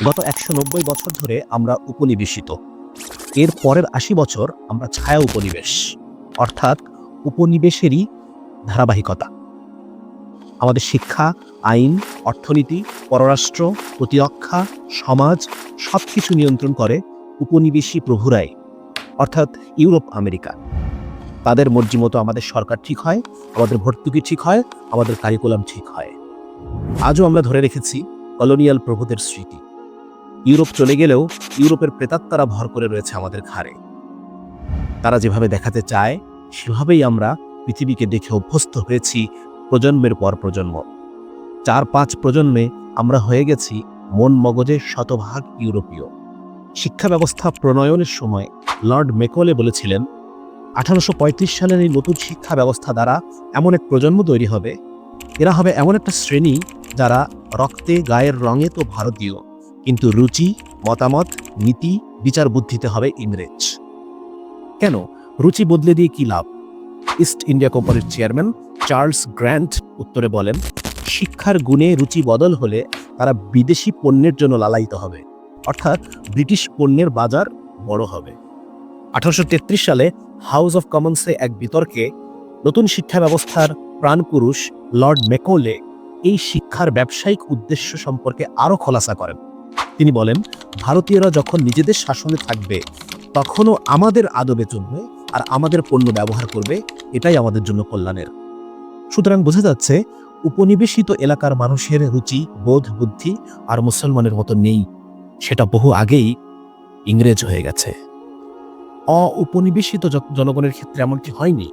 গত ১৯০ বছর ধরে আমরা উপনিবেশিত। এর পরের ৮০ বছর আমরা ছায়া উপনিবেশ, অর্থাৎ উপনিবেশেরই ধারাবাহিকতা। আমাদের শিক্ষা, আইন, অর্থনীতি, পররাষ্ট্র, প্রতিরক্ষা, সমাজ সবকিছু নিয়ন্ত্রণ করে উপনিবেশী প্রভুরাই, অর্থাৎ ইউরোপ, আমেরিকা। তাদের মর্জি মতো আমাদের সরকার ঠিক হয়, আমাদের ভর্তুকি ঠিক হয়, আমাদের কারিকুলাম ঠিক হয়। আজও আমরা ধরে রেখেছি কলোনিয়াল প্রভুদের স্মৃতি। ইউরোপ চলে গেলেও ইউরোপের প্রেতাত্মারা ভর করে রয়েছে আমাদের ঘাড়ে। তারা যেভাবে দেখাতে চায় সেভাবেই আমরা পৃথিবীকে দেখে অভ্যস্ত হয়েছি প্রজন্মের পর প্রজন্ম। ৪-৫ প্রজন্মে আমরা হয়ে গেছি মন মগজে শতভাগ ইউরোপীয়। শিক্ষা ব্যবস্থা প্রণয়নের সময় লর্ড মেকলে বলেছিলেন, ১৮৩৫ সালের এই নতুন শিক্ষা ব্যবস্থা দ্বারা এমন এক প্রজন্ম তৈরি হবে, এরা হবে এমন একটা শ্রেণী যারা রক্তে গায়ের রঙে তো ভারতীয়, কিন্তু রুচি, মতামত, নীতি, বিচার বুদ্ধিতে হবে ইংরেজ। কেন? রুচি বদলে দিয়ে কি লাভ? ইস্ট ইন্ডিয়া কোম্পানির চেয়ারম্যান চার্লস গ্র্যান্ট উত্তরে বলেন, শিক্ষার গুণে রুচি বদল হলে তারা বিদেশি পণ্যের জন্য লালায়িত হবে, অর্থাৎ ব্রিটিশ পণ্যের বাজার বড় হবে। ১৮৩৩ সালে হাউস অফ কমন্সে এক বিতর্কে নতুন শিক্ষা ব্যবস্থার প্রাণপুরুষ লর্ড মেকলে এই শিক্ষার ব্যবসায়িক উদ্দেশ্য সম্পর্কে আরও খোলাসা করেন। তিনি বলেন, ভারতীয়রা যখন নিজেদের শাসনে থাকবে তখনও আমাদের আদবে চলবে আর আমাদের পণ্য ব্যবহার করবে, এটাই আমাদের জন্য কল্যাণের। সুতরাং বোঝা যাচ্ছে উপনিবেশিত এলাকার মানুষের রুচি, বোধ, বুদ্ধি আর মুসলমানের মতো নেই, সেটা বহু আগেই ইংরেজ হয়ে গেছে। অউপনিবেশিত জনগণের ক্ষেত্রে এমনটি হয়নি।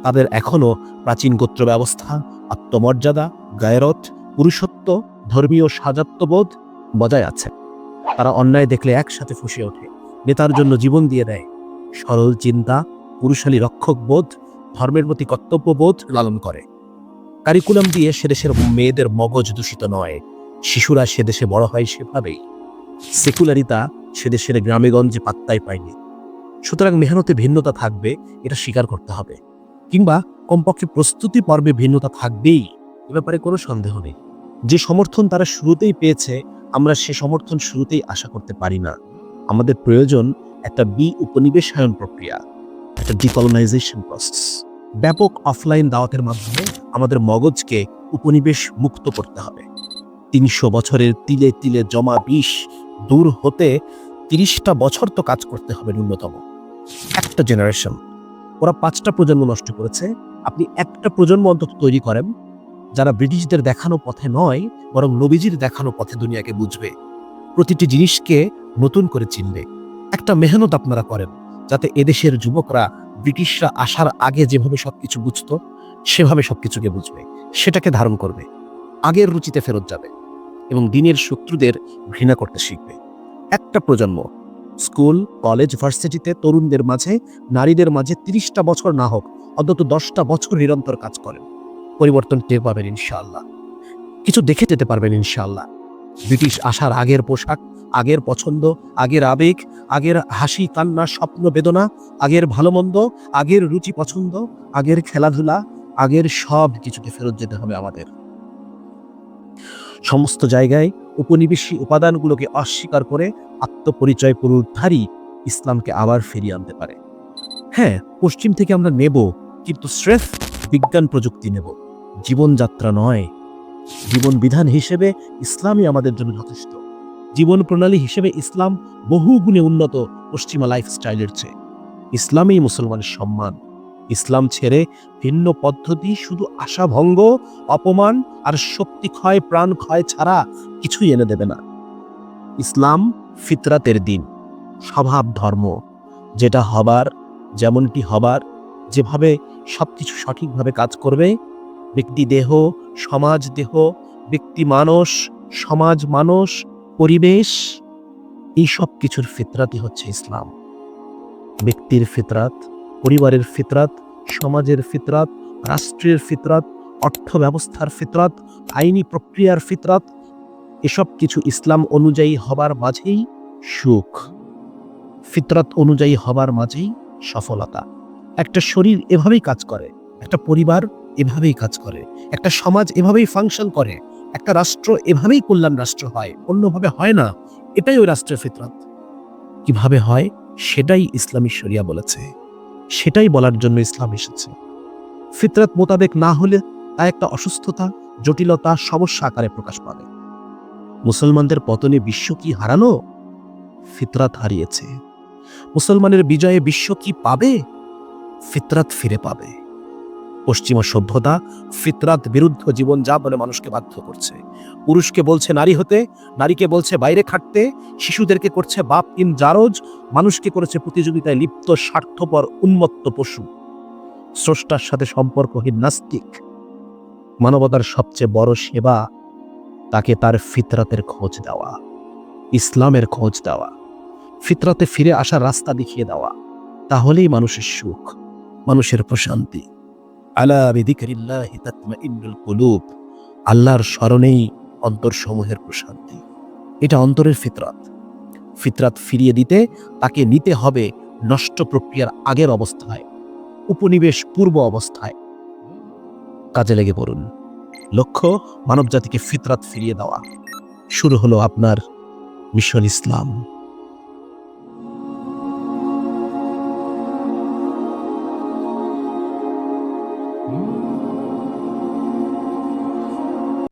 তাদের এখনও প্রাচীন গোত্র ব্যবস্থা, আত্মমর্যাদা, গায়রত, পুরুষত্ব, ধর্মীয় সাজাত্যবোধ বজায় আছে। তারা অন্যায় দেখলে একসাথে ফুঁসে ওঠে, নেতার জন্য জীবন দিয়ে দেয়। সরল চিন্তা, পুরুষালী রক্ষক বোধ, ধর্মের প্রতি কর্তব্যবোধ লালন করে। কারিকুলাম দিয়ে সেদেশের মেয়েদের মগজ দূষিত নয়, শিশুরা সেদেশে বড় হয় সেভাবেই। সেকুলারিতা সেদেশের গ্রামেগঞ্জে পাত্তাই পায়নি। সুতরাং মেহনতে ভিন্নতা থাকবে, এটা স্বীকার করতে হবে, কিংবা কমপক্ষে প্রস্তুতি পর্বে ভিন্নতা থাকবেই, এ ব্যাপারে কোনো সন্দেহ নেই। যে সমর্থন তারা শুরুতেই পেয়েছে, আমরা সে সমর্থন শুরুতেই আশা করতে পারি না। আমাদের প্রয়োজন একটা উপনিবেশায়ন প্রক্রিয়া, একটা ডিকলোনাইজেশন প্রসেস। ব্যাপক অফলাইন দাওয়াতের মাধ্যমে আমাদের মগজকে উপনিবেশ মুক্ত করতে হবে। ৩০০ বছরের তিলে তিলে জমা বিষ দূর হতে ৩০টা বছর তো কাজ করতে হবে ন্যূনতম। একটা জেনারেশন। ওরা ৫টা প্রজন্ম নষ্ট করেছে, আপনি একটা প্রজন্ম অন্তত তৈরি করেন যারা ব্রিটিশদের দেখানো পথে নয়, বরং নবীজির দেখানো পথে দুনিয়াকে বুঝবে, প্রতিটি জিনিসকে নতুন করে চিনবে। একটা মেহনত আপনারা করেন যাতে এদেশের যুবকরা ব্রিটিশরা আসার আগে যেভাবে সবকিছু বুঝত সেভাবে সবকিছুকে বুঝবে, সেটাকে ধারণ করবে, আগের রুচিতে ফেরত যাবে এবং দিনের শত্রুদের ঘৃণা করতে শিখবে। একটা প্রজন্ম স্কুল, কলেজ, ভার্সিটিতে তরুণদের মাঝে, নারীদের মাঝে ৩০টা বছর না হোক অন্তত 10টা বছর নিরন্তর কাজ করেন, পরিবর্তন টের পাবেন ইনশাআল্লাহ। কিছু দেখে যেতে পারবেন ইনশাআল্লাহ। ব্রিটিশ আসার আগের পোশাক, আগের পছন্দ, আগের আবেগ, আগের হাসি কান্না, স্বপ্ন বেদনা, আগের ভালো মন্দ, আগের রুচি পছন্দ, আগের খেলাধুলা, আগের সব কিছুকে ফেরত যেতে হবে আমাদের। সমস্ত জায়গায় উপনিবেশী উপাদানগুলোকে অস্বীকার করে আত্মপরিচয় পুনরুদ্ধারই ইসলামকে আবার ফিরিয়ে আনতে পারে। হ্যাঁ, পশ্চিম থেকে আমরা নেব, কিন্তু স্রেফ বিজ্ঞান প্রযুক্তি নেব, জীবনযাত্রা নয়। জীবন বিধান হিসেবে ইসলামই আমাদের জন্য যথেষ্ট। জীবন প্রণালী হিসেবে ইসলাম বহু গুণে উন্নত পশ্চিমা লাইফস্টাইলের চেয়ে। ইসলামই মুসলমানের সম্মান। ইসলাম ছেড়ে ভিন্ন পদ্ধতি শুধু আশাভঙ্গ, অপমান আর শক্তি ক্ষয়, প্রাণ ক্ষয় ছাড়া কিছুই এনে দেবে না। ইসলাম ফিতরাতের দিন, স্বভাব ধর্ম, যেটা হবার, যেমনটি হবার, যেভাবে সবকিছু সঠিকভাবে কাজ করবে, ব্যক্তি দেহ, সমাজ দেহ, ব্যক্তি মানুষ, সমাজ মানুষ, পরিবেশ, এই সব কিছুর ফিতরাতই হচ্ছে ইসলাম। ব্যক্তির ফিতরাত, পরিবারের ফিতরাত, সমাজের ফিতরাত, রাষ্ট্রের ফিতরাত, অর্থ ব্যবস্থার ফিতরাত, আইনি প্রক্রিয়ার ফিতরাত, এসব কিছু ইসলাম অনুযায়ী হবার মাঝেই সুখ, ফিতরাত অনুযায়ী হবার মাঝেই সফলতা। একটা শরীর এভাবেই কাজ করে, একটা পরিবার এভাবেই কাজ করে, একটা সমাজ এভাবেই ফাংশন করে, একটা রাষ্ট্র এভাবেই কল্যাণ রাষ্ট্র হয়, অন্যভাবে হয় না। এটাই ওই রাষ্ট্রের ফিতরাত। কিভাবে হয় সেটাই ইসলামী শরিয়া বলেছে, সেটাই বলার জন্য ইসলাম এসেছে। ফিতরাত মোতাবেক না হলে তা একটা অসুস্থতা, জটিলতা, সমস্যা আকারে প্রকাশ পাবে। মুসলমানদের পতনে বিশ্ব কি হারানো? ফিতরাত হারিয়েছে। মুসলমানের বিজয়ে বিশ্ব কি পাবে? ফিতরাত ফিরে পাবে। পশ্চিমা সভ্যতা ফিতরাত বিরুদ্ধ জীবনযাপনে মানুষকে বাধ্য করছে। পুরুষকে বলছে নারী হতে, নারীকে বলছে বাইরে খাটতে, শিশুদেরকে করছে বাপ ইন জারজ, মানুষকে করেছে প্রতিযোগিতায় লিপ্ত স্বার্থপর উন্মত্ত পশু, স্রষ্টার সাথে সম্পর্কহীন নাস্তিক। মানবতার সবচেয়ে বড় সেবা তাকে তার ফিতরাতের খোঁজ দেওয়া, ইসলামের খোঁজ দেওয়া, ফিতরাতে ফিরে আসার রাস্তা দেখিয়ে দেওয়া। তাহলেই মানুষের সুখ, মানুষের প্রশান্তি। আলা বিযিকরিল্লাহি তাতমাইন্নুল কুলুব, আল্লাহর স্মরণেই অন্তরসমূহের প্রশান্তি। এটা অন্তরের ফিতরাত। ফিতরাত ফিরিয়ে দিতে তাকে নিতে হবে নষ্ট প্রক্রিয়ার আগের অবস্থায়, উপনিবেশ পূর্ব অবস্থায়। কাজে লেগে পড়ুন। লক্ষ্য মানবজাতিকে ফিতরাত ফিরিয়ে দেওয়া। শুরু হলো আপনার মিশন ইসলাম।